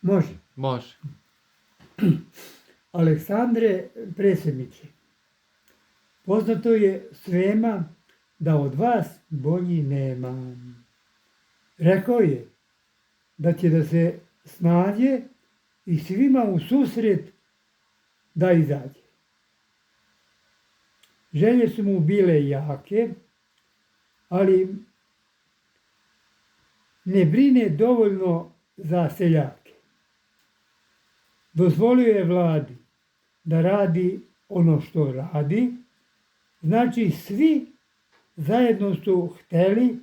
Može. Može. Aleksandre predsjedniče, poznato je svema da od vas bolji nema. Rekao je da će da se snađe i svima u susret da izađe. Želje su mu bile jake, ali ne brine dovoljno za seljake. Dozvolio je vladi da radi ono što radi, znači svi zajedno su hteli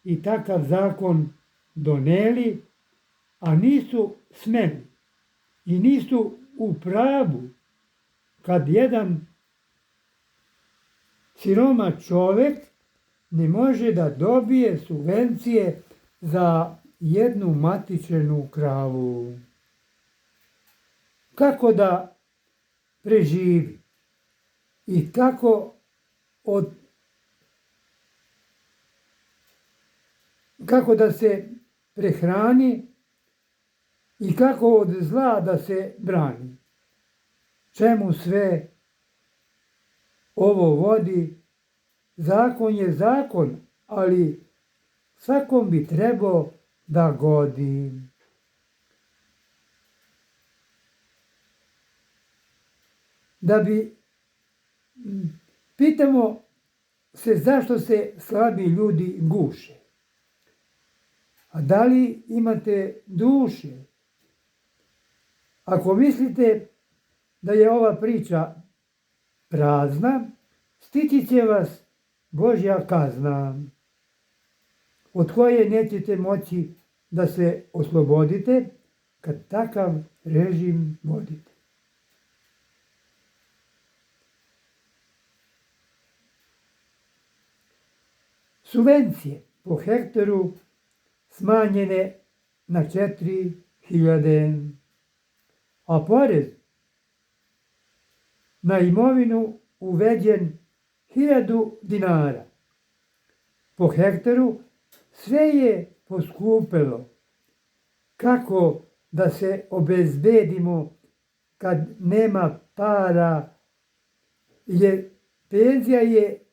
i takav zakon doneli, a nisu smeli i nisu u pravu kad jedan siroma čovek ne može da dobije subvencije za jednu matičenu kravu. Kako da preživi i kako da se prehrani i kako od zla da se brani. Čemu sve ovo vodi? Zakon je zakon, ali svakom bi trebao da godi. Pitamo se zašto se slabi ljudi guše. A da li imate duše? Ako mislite da je ova priča prazna, stići će vas Božja kazna, od koje nećete moći da se oslobodite kad takav režim vodite. Subvencije po hektaru smanjene na 4.000, a porez na imovinu uveđen 1.000 dinara. Po hektaru sve je poskupelo. Kako da se obezbedimo kad nema para, jer penzija je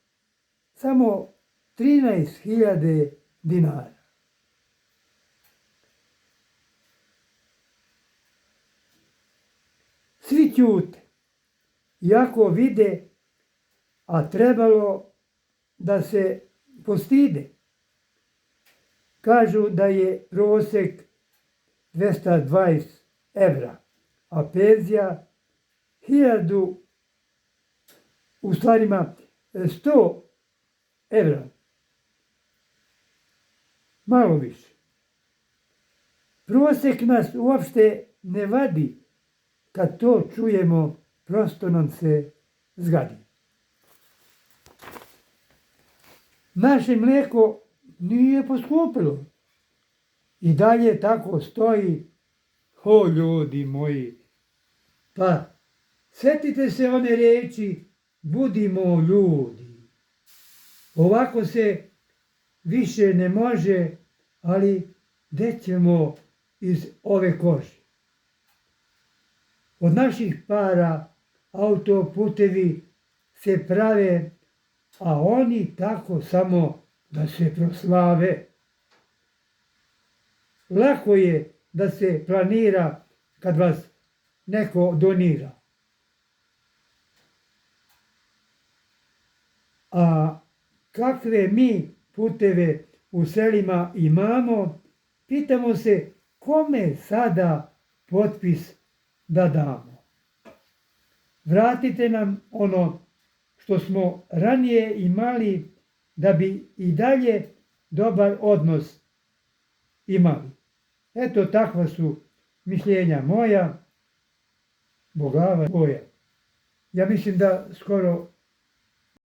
samo 13.000 dinara. Svi ćute, iako vide, a trebalo da se postide. Kažu da je prosek 220 evra, a penzija 100 evra. Malo više. Prosek nas uopšte ne vadi. Kad to čujemo, prosto nam se zgadi. Naše mlijeko nije poskupilo. I dalje tako stoji. O, ljudi moji, pa setite se one reči, budimo ljudi. Ovako se više ne može, ali gde ćemo iz ove kože? Od naših para autoputevi se prave, a oni tako samo da se proslave. Lako je da se planira kad vas neko donira. A kakve mi puteve u selima imamo, pitamo se kome sada potpis da damo. Vratite nam ono što smo ranije imali da bi i dalje dobar odnos imali. Eto, takva su mišljenja moja, Bogava tvoja. Ja mislim da skoro